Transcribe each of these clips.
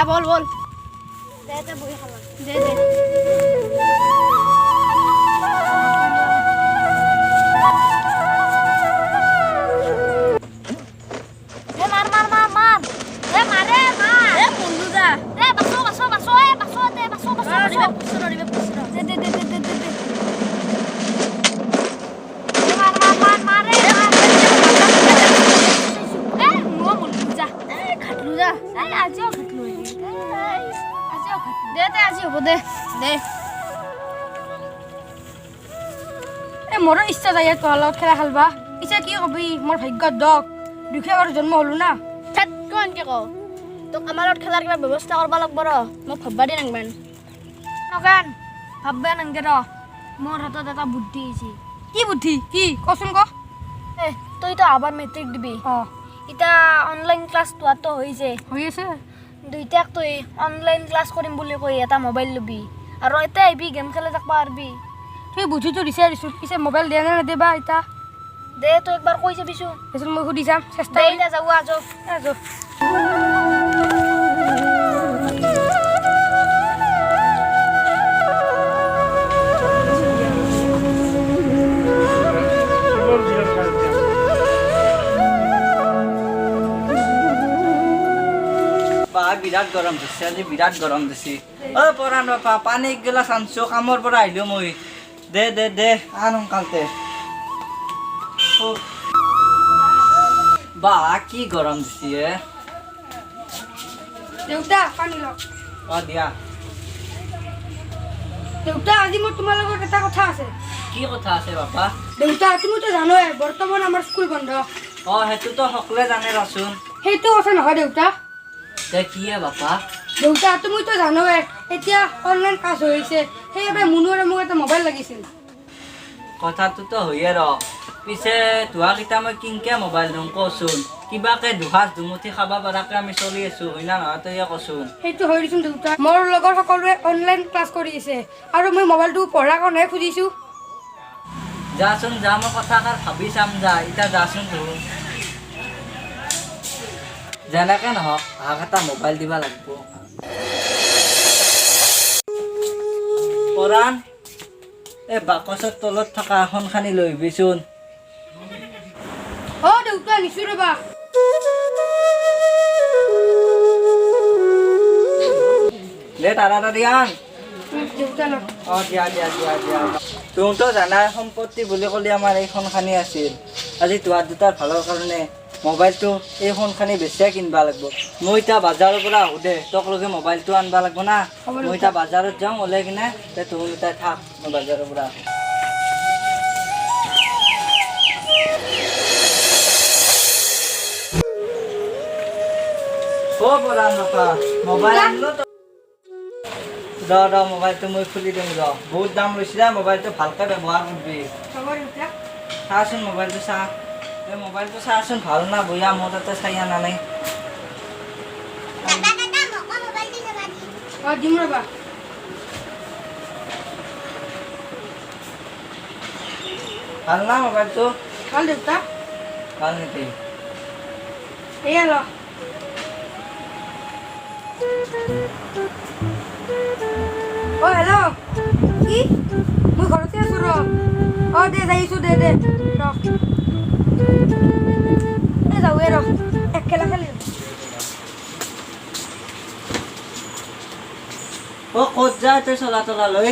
বল বল দে দে বই খালা দে দে এ মার মার মার মার এ মারে মার এ বন্ধু যা এ বাসো বাসো বাসো এ বাসো দে বাসো বাসো রিবে পুসরা দে দে দে দে দে দে এ মার মার মার মারে এ মো বন্ধু যা এ খাটলু যা এ আজিও খাটলু দে আজি হ'ব দে দে এ মোৰো ইচ্ছা যায় তোৰ লগত খেলা খেলবা ইচ্ছা কি কবি মোৰ ভাগ্যত দক দুখীয়া ঘৰত জন্ম হলো না থাক কোনকে ক তোক আমাৰ লগত খেলাৰ কিবা ব্যৱস্থা কৰিব লাগিব ৰ মোক ভাববা দি নাংবান নকান ভাববা নাংগে ৰ মোৰ হাতত এটা বুদ্ধি আছে কি বুদ্ধি কি কচোন ক এ তই তো আবার মেট্ৰিক দিবি ইটা অনলাইন ক্লাছ তোৱাটো হৈ আছে দুইটাক তুই অনলাইন ক্লাছ কৰিম বুলি কৈ এটা মোবাইল লবি আৰু এটা আইবি গেম খেলা থাকবা পাৰবি তুই বুঝিতো দিছাৰিছো পিছে মোবাইল দে না দেবা এটা দে তো একবাৰ কৈ যাবিছো এছন মই সুধি যাম চেষ্টা কৰি যাও আজো আজো বিৰাট গৰম দিছে আজি বিৰাট গৰম দিছি ও পৰান বাপা পানী গিলাস আনছো কামৰ পৰা আহিলো মই দে দে দে আন কালতে বা কি গৰম দিছি এ দেউতা পানী ল অ দিয়া দেউতা আজি মোৰ তোমাৰ লগত এটা কথা আছে কি কথা আছে বাপা দেউতা তুমি তো জানোই বৰ্তমান আমাৰ স্কুল বন্ধ অ হেতু তো সকলে জানে ৰাচোন সেইটো কথা নহয় দেউতা তে কি এ বাপা দেউতা তুমি তো জানোই এতিয়া অনলাইন ক্লাছ হৈছে সেইবাবে মুনুৰে মোক এটা মোবাইল লাগিছিল কথাটো তো হইয়ে ৰ পিছে তোৱা কিটা মই কিনকে মোবাইল দম কচোন কিবাকে দুহাজ দুমুঠি খাবা পাৰাকে আমি চলি আছো হয় না নহয় তই কচোন সেইটো হৈ দিছোন দেউতা মোৰ লগৰ সকলোৱে অনলাইন ক্লাছ কৰি আছে আৰু মই মোবাইলটো পঢ়াৰ কাৰণে খুজিছো যাচোন যা মই কথাষাৰ ভাবি চাম যা ইটা যাচোন তো যেনেকে নহওক ভাগ এটা মোবাইল দিবা লাগিব পৰাণ এই বাকচৰ তলত থকা আসনখানি লৈ আহিবিচোন অ দেউতা নিছো ৰবা দে তাড়াতাড়ি আন দেউতা ন অ দিয়া দিয়া দিয়া দিয়া তুমিতো জানাই সম্পত্তি বুলি ক'লে আমাৰ এইখনখানি আছিল আজি তোমাৰ দুটাৰ ভালৰ কাৰণে মোবাইলটো এইখনখানি বেছিয়ে কিনবা লাগিব মই এতিয়া বাজাৰৰ পৰা আহোঁ দে তোক লগে মোবাইলটো আনবা লাগিব না মই এতিয়া বাজাৰত যাওঁ ওলাই কিনে তে তুমি দুটাই থাক মই বাজাৰৰ পৰা ও পৰাণ বাপা মোবাইল আনলো তো ৰ মোবাইলটো মই খুলি দিম ৰ বহুত দাম লৈছে দে মোবাইলটো ভালকৈ ব্যৱহাৰ কৰিবি চাচোন মোবাইলটো চা এই মোবাইলটো চাচোন ভাল না বঢ়িয়া মোৰ তাতে চাই আনা নাই দিম ৰবা ভাল না মোবাইলটো ভাল দেউতা ভাল নেকি এয়া ল ও হেল্ল' কি মই ঘৰতে আছো ৰ অ দে যাইছো দে দে ৰ যাওঁৱে ৰ এক খেলা খেলি অ ক'ত যায় তই চলা তলা লৈ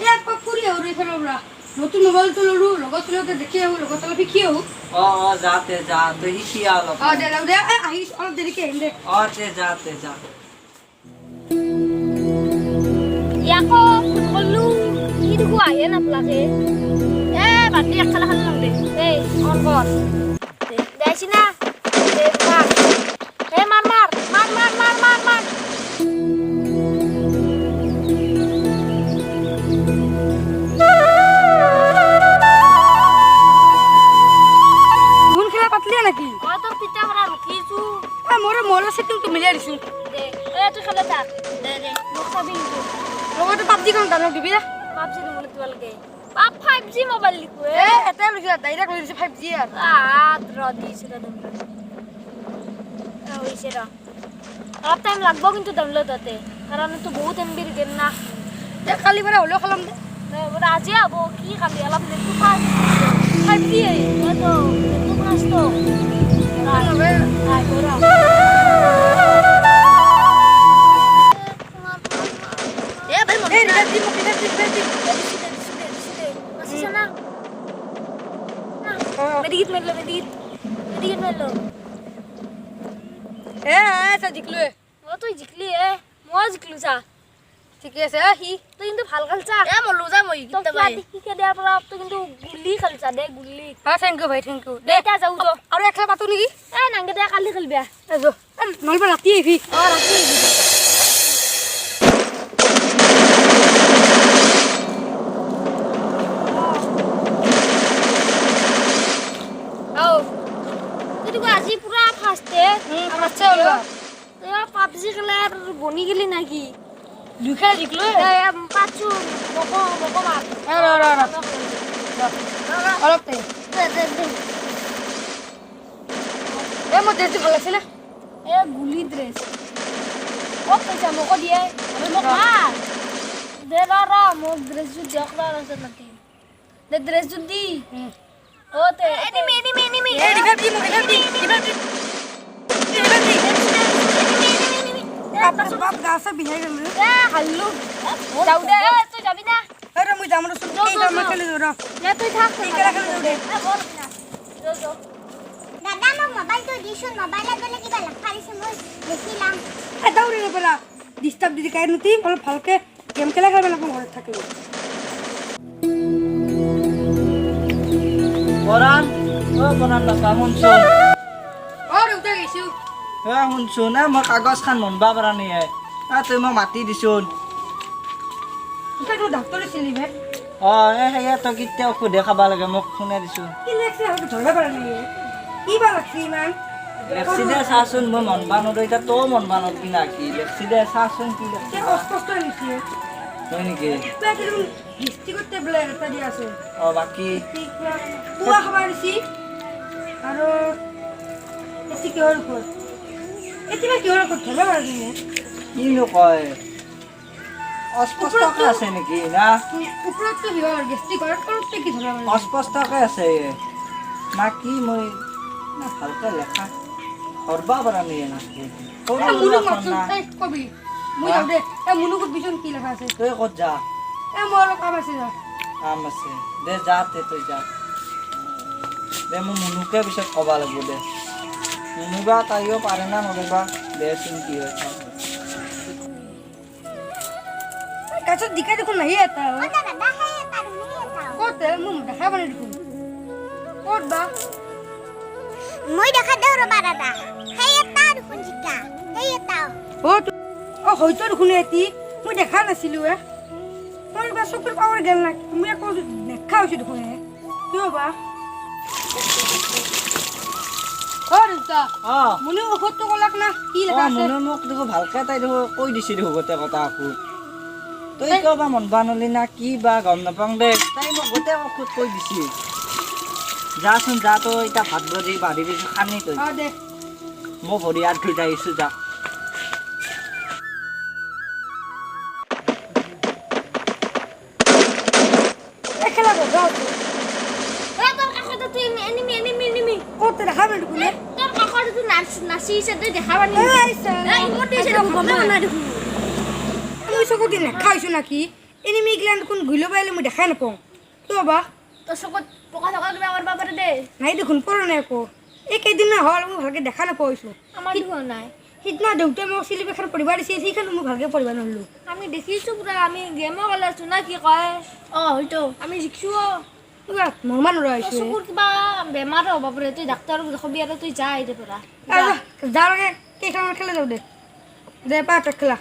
এক পাক ফুৰি আহোঁ এইফালৰ পৰা নতুন মোবাইলটো ল'লোঁ লগত চলতে দেখি আহোঁ লগত অলপ শিকি আহোঁ অ যাতে যা তই শিকি অলপ অ দে দে আহি অলপ দেৰিকৈ আহিম দে অ তে যা ইয়াকো ফোন কৰিলোঁ কি দেখো আহিয়ে নাপলাকে বাদ এক খেলা খেলি লওঁ দে এই অন কৰ দেছি না মাৰ মাৰ মাৰ মাৰ মাৰ মাৰ মাৰ নাকি তোৰ পিতা পৰা ৰখিছো মোৰ মোবাইলৰ সেটিংটো মিলাই দিছো দে তুই খেলে থাক দে দে মোক চাবি লগতে পাবজি খন ডাউনলোড দিবি দে পাবজি নো বলে তোলকে পাপ 5G মোবাইল লিখো এটা লিখা ডাইরেক্ট লিখছে 5G আর দিছে রে হইছে রা অলপ টাইম লাগবো কিন্তু ডাউনলোড হতে কারণ তো বহুত এমবির গেম না দে খালি করে হলো খালাম দে বড় আজি আবো কি খালি অলপ নেটু 5G তো নেটু নষ্ট হবে আই গোরা ভাই মনে না মেডিকেট মেলো সা জিকলো তুই জিকলি মই জিকলো চা ঠিকে আছে হি তুই কিন্তু ভাল খেলছা মলো যা মই কিন্তু ভাই ঠিকে দেয়ার পর তুই কিন্তু গুলি খেলছা দে গুলি থ্যাংক ইউ ভাই থ্যাংক ইউ দে তা যাও তো আর একলা পাতু নেকি নাঙ্গে দে কালি খেলবিয়া যো নলবা রাতি আইবি রাতি আইবি আজি পুরা ফাস্টে ফাস্টে হলো তো পাবজি খেলার বনি গেলি নাকি দুখা জিকলো পাঁচু বকো মার অলপ দে মো ড্রেস ভাল লাগছে না গুলি ড্রেস ও পয়সা মকো দিয়ে আমি মক মার দে মোক ড্রেস জু দেখলা আছে নাকি দে ড্রেস জু দি ওতে এনিমি বাপ গাছে বিহাই গেল হাল্লু যাও দে তুই যাবি না আরে মই যাম রে সুন এই কাম খেলে র না তুই থাক তুই খেলা খেলে যাও দে বল না যো দাদা মোক মোবাইলটো দিছুন মোবাইলত গলে কিবা লাফাৰিছে মই দেখিলাম দাউৰি রে বলা ডিস্টার্ব দিদি কাই নতি বল ভালকে গেম খেলা খেলবে না ঘরে থাকিব পরান বাবা শুনছোন উঠে গেছো শুনছোন মই কাগজ খান মনবা পাৰা নাই তুই মোক মাতি দিছোন তো ডাক্তারে ছিলি বে সেয়া তই কেতিয়া ঔষধে খাব লাগে মোক শুনে দিছো কি লাগছে হক ধৰবা পাৰা নাই কি বা লাগছে ইমান লেক্সিদে চাচোন মই মনবা নৰো এতিয়া তও মনবা নৰবি না কি লেক্সিদে চাচোন কি লাগছে কষ্ট নিছে হয় নেকি ডিস্ট্রিক্ট টেবলেট এটা দি আছে বাকি পুয়া খাবার দিছি আৰু এতি কিহৰ ওপৰত এতিবা কিহৰ ওপৰত ধৰবা পাৰা নাই কিনো কয় অস্পষ্টকে আছে নেকি না ওপৰত তো বিহৰ গেষ্ট্ৰিক আৰু তলতে কি ধৰবা পাৰা অস্পষ্টকে আছে না কি মই ভালকে লেখা ধৰবা পাৰা নাই না মুনু মাকচোন তাই কবি মই যাও দে মুনু কত বিচোন কি লেখা আছে তই ক'ত যা মোৰ কাম আছে যা কাম আছে দে যা তই যা দে মই মুনুকে পিছত ক'বা লাগিব দে মুনুবা তাইও পাৰে না নৰেবা দেচোন কি হয় কাছত দিকা দেখোন নাহি এটা দাদা হে এটা ৰুমি এটা ক'ত মোক দেখা পানে দেখোন ক'ত বা মই দেখা দেও ৰবা দাদা হে এটা দেখোন জিকা হে এটা হয়তো দেখোন এটি মই দেখা নাছিলো মই বা চকুৰ পাৱাৰ গেল না মই আকৌ দেখা হৈছো দেখোন কিয় বা ৰিতা মুনি ঔষধটো কলাক না কি লেখা আছে মুনে মোক দেখো ভালকে তাই দেখো কৈ দিছে দেখো গোটেই কথা আকৌ তই কিয় বা মনবা নলি না কি বা গম নাপাওঁ দে তাই মোক গোটেই ঔষধ কৈ দিছে যাচোন যা তই এতিয়া ভাত ভৰি বাঢ়ি দিছো খানি তই দে মই ভৰি হাত ধুই আহিছো যা খেলা যাও তোৰ কাষতে তুই এনিমি ক'ত দেখা পালে দেখোন তোৰ কাষতে তুই নাচিছে তই দেখা পালি মই চকুত দিন খাইছো নাকি এনিমি গিলান দেখোন ঘুৰিব পাৰিলে মই দেখাই নাপাওঁ কিয় বা তোৰ চকুত পকা থকা কিবা কৰিব পাৰে দে নাই দেখোন পৰা নাই আকৌ এই কেইদিন হ'ল মই ভালকে দেখা নাপাইছো আমাৰ দেখোন নাই সিদিনা দেউতাই মোক চিলিপেখাৰ পঢ়িব দিছে সেইখানে মই ভালকে পঢ়িব নোৱাৰিলোঁ আমি দেখিছোঁ পুৰা আমি গেমো খেলাইছোঁ না কি কয় হয়তো আমি শিকিছোঁ নৰ্মাল ৰৈছোঁ চকুৰ কিবা বেমাৰ হ'ব পাৰে তুই ডাক্তৰক দেখাবি আৰু তুই যা এতিয়া পৰা যা লাগে কেইখনমান খেলা যাওঁ দে পাত খেলা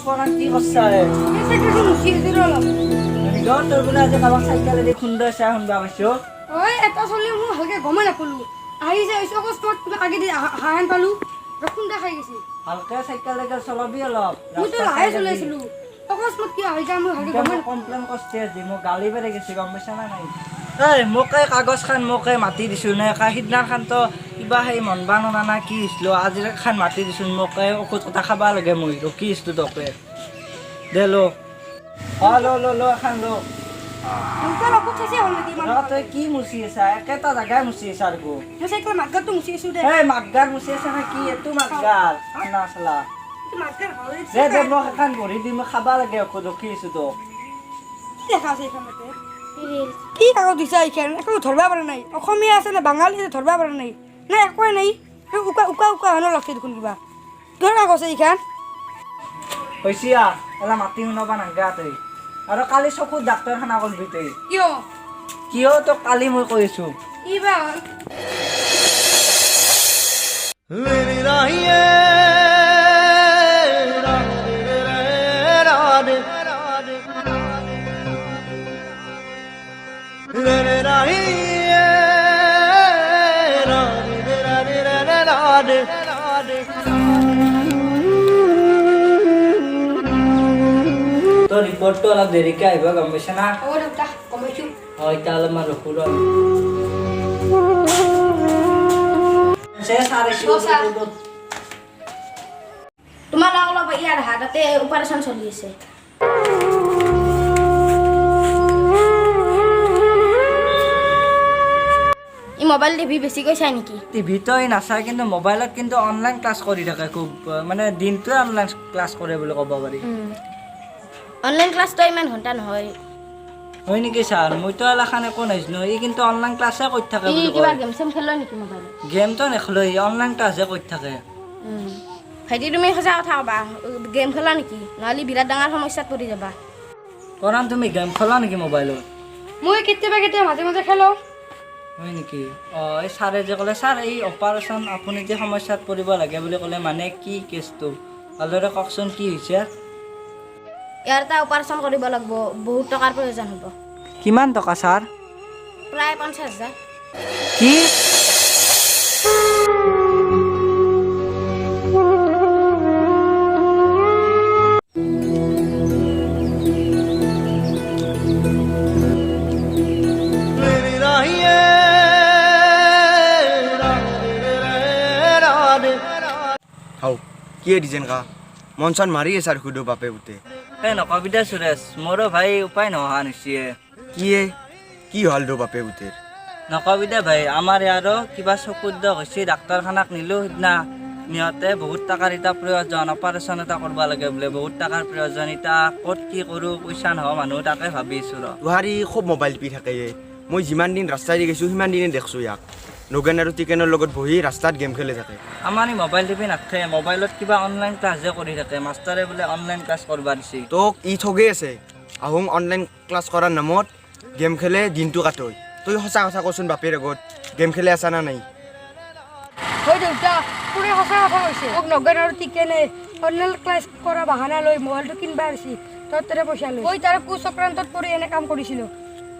পৰাণ কি কৰছা তোৰ বোলে আজি কাৰোবাক চাইকেলেদি খুন্দাই চাই শুনবা পাইছো এটা চলি মই ভালকে গমেই নাপালোঁ আহি যায় অকস্মাত কিবা আগেদি হাঁহেন পালোঁ খুন্দা খাই গৈছে ভালকে চাইকেল চলাবি অলপ মইতো লাহে চলাইছিলো অকস্মাত কিয় হৈ যায় মই ভাবি গম কমপ্লেইন কৰিছে আজি মোক গালি পাৰি গৈছে গম পাইছা না নাই এই মোক এই কাগজ খান মোক এই মাতি দিছোঁ নে সিদিনাখানতো কিবা সেই মনবা ননা না কি হৈছিলোঁ আজি খান মাতি দিছোঁ মোক এই ঔষধ এটা খাব লাগে মই ৰখি আছিলোঁ তোকে দে ল ল এখন ল তোৰ অকল চাইছে হ'ল নেকি তই কি মুচি আছা একেটা জাগাই মুচি আছা আৰু মই চাইকেল মাৰ্গাৰটো মুচি আছো দে এই মাকগাৰ মুচি আছা নে কি এইটো মাকগাৰ আনা চালা মাৰ্গাৰ হয় দে মোক এখন ভৰি দি মই খাব লাগে ঔষধ ৰখি আছোঁ তোক দেখা আছে এইখনতে কি কাগজ দিছা এইখন একো ধৰবা পৰা নাই অসমীয়া আছে নে বাঙালী আছে ধৰবা পৰা নাই নাই একোৱে নাই উকা হেনো লাগছে দেখোন কিবা কিহৰ কাগজ এইখন হৈছে এলা মাতি শুনাবা নাংগা তই আৰু কালি চকুত ডাক্তৰখানা কৰিবি তই কিয় কিয় তোক কালি মই কৈ আছো কিবা তোৰ ৰিপৰ্টটো অলপ দেৰিকৈ আহিব গম পাইছা না হ'ব দেউতা গম পাইছোঁ হয় এতিয়া অলপমান ৰখো ৰ তোমাৰ অলপ ইয়াৰ হাততে অপাৰেশ্যন চলি আছে ই মোবাইল টিভি বেছিকৈ চাই নেকি টিভিতো নাচায় কিন্তু মোবাইলত কিন্তু অনলাইন ক্লাছ কৰি থাকে খুব মানে দিনটোৱে অনলাইন ক্লাছ কৰে বুলি ক'ব পাৰি অনলাইন ক্লাছটো ইমান ঘণ্টা নহয় হয় নেকি ছাৰ মইতো এলাখান একো নাজানো ই কিন্তু অনলাইন ক্লাছে কৰি থাকে ই বুলি কিবা কয় গেম চেম খেল নেকি মোবাইলত গেমটো নেখেলো ই অনলাইন ক্লাছহে কৰি থাকে ভাইটি তুমি সঁচা কথা ক'বা গেম খেলা নেকি নহ'লে বিৰাট ডাঙৰ সমস্যাত পৰি যাবা কাৰণ তুমি গেম খেলা নেকি মোবাইলত মই কেতিয়াবা মাজে মাজে খেলো হয় নেকি অঁ এই ছাৰে যে ক'লে ছাৰ এই অপাৰেশ্যন আপুনি যে সমস্যাত পৰিব লাগে বুলি ক'লে মানে কি কেছটো ভালদৰে কওকচোন কি হৈছে ইয়াৰ এটা অপাৰেশ্যন কৰিব লাগিব বহুত টকাৰ প্ৰয়োজন হ'ব কিমান টকা ছাৰ প্ৰায় 50,000 কি হাও কিয়ে ডিজাইন কা মন চন মাৰি আছে আৰু খুদো বাপে বুতে এই নকবি দে সুৰেশ মোৰো ভাই উপায় নোহোৱা নিচিয়ে কিয়ে কি হল দো বাপে বুতে নকবি দে ভাই আমাৰ ইয়াৰো কিবা চকুত দুখ হৈছে ডাক্তৰখানাক নিলোঁ সিদিনা নিহতে বহুত টকাৰ এতিয়া প্ৰয়োজন অপাৰেশ্যন এটা কৰিব লাগে বোলে বহুত টকাৰ প্ৰয়োজন এতিয়া ক'ত কি কৰোঁ পইচা নোহোৱা মানুহ তাকে ভাবি আছোঁ ৰ তোহাৰি খুব মোবাইল টিপি থাকে মই যিমান দিন ৰাস্তাই দি গৈছোঁ সিমান দিনে দেখছোঁ ইয়াক নগেন আৰু টিকেনৰ লগত বহি ৰাস্তাত গেম খেলি থাকে আমাৰ এই মোবাইল টিপি নাথাকে মোবাইলত কিবা অনলাইন ক্লাছহে কৰি থাকে মাষ্টাৰে বোলে অনলাইন ক্লাছ কৰিব দিছে তোক ই ঠগে আছে আহোম অনলাইন ক্লাছ কৰাৰ নামত গেম খেলে দিনটো কাটই তই সঁচা কথা কচোন বাপেৰ আগত গেম খেলি আছা না নাই হয় দেউতা পুৰে সঁচা কথা কৈছে মোক নগেন আৰু টিকেনে অনলাইন ক্লাছ কৰা বাহানা লৈ মোবাইলটো কিনবা আহিছে তোৰ তাৰে পইচা লৈ মই তাৰ কুচক্ৰান্তত পৰি এনে কাম কৰিছিলোঁ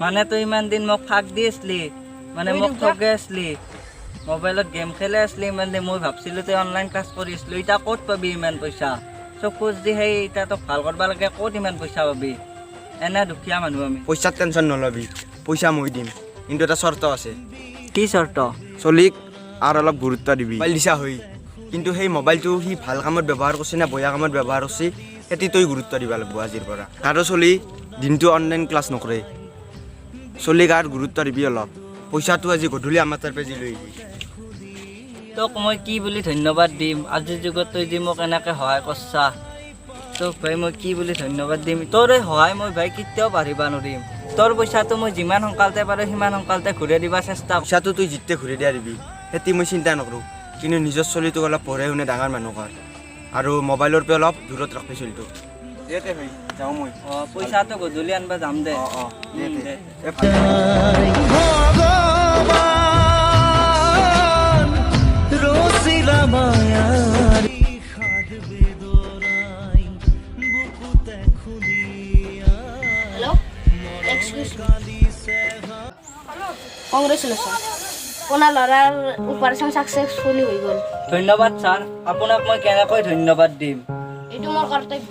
মানে তই ইমান দিন মোক ফাঁক দি আছিলি মানে মোক ঠগে আছিলি মোবাইলত গেম খেলি আছিলি ইমান দিন মই ভাবছিলোঁ তই অনলাইন ক্লাছ কৰি আছিলো এতিয়া ক'ত পাবি ইমান পইচা চকুত দি সেই এতিয়া তোক ভাল কৰিব লাগে ক'ত ইমান পইচা পাবি এনে দুখীয়া মানুহ আমি পইচাত টেনশ্যন নলবি পইচা মই দিম কিন্তু এটা চৰ্ত আছে কি চৰ্ত চলিক আৰু অলপ গুৰুত্ব দিবি মোবাইল দিছা হৈ কিন্তু সেই মোবাইলটো সি ভাল কামত ব্যৱহাৰ কৰিছে না বেয়া কামত ব্যৱহাৰ কৰিছে সেইটো তই গুৰুত্ব দিব লাগিব আজিৰ পৰা আৰু চলি দিনটো অনলাইন ক্লাছ নকৰে চলিক আৰু গুৰুত্ব দিবি অলপ পইচাটো আজি গধূলি আমাৰ তাৰ পেজি লৈ আহিবি তোক মই কি বুলি ধন্যবাদ দিম আজিৰ যুগত তই যি মোক এনেকৈ সহায় কৰছা তোক ভাই মই কি বুলি ধন্যবাদ দিম তোৰ এই সহায় মই ভাই কেতিয়াও পাৰিব নোৱাৰিম তোৰ পইচাটো মই যিমান সোনকালতে পাৰোঁ সিমান সোনকালতে ঘূৰাই দিব চেষ্টা কৰিম পইচাটো তই জিতে ঘূৰাই দিয়া দিবি সেইটো মই চিন্তা নকৰোঁ কিন্তু নিজৰ চলিটোক অলপ পঢ়াই শুনে ডাঙৰ মানুহ কৰ আৰু মোবাইলৰ পৰা অলপ দূৰত ৰাখবি চলিটোক দে ভাই যাওঁ মই অঁ পইচাটো গধূলি আনিব যাম দে দে হেল্ল' এক্সকিউজ মি কংগ্ৰেচুলেশ্যন আপোনাৰ ল'ৰাৰ অপাৰেশ্যন ছাকচেছফুলি হৈ গ'ল। ধন্যবাদ ছাৰ, আপোনাক মই কেনেকৈ ধন্যবাদ দিম। এইটো মোৰ কৰ্তব্য।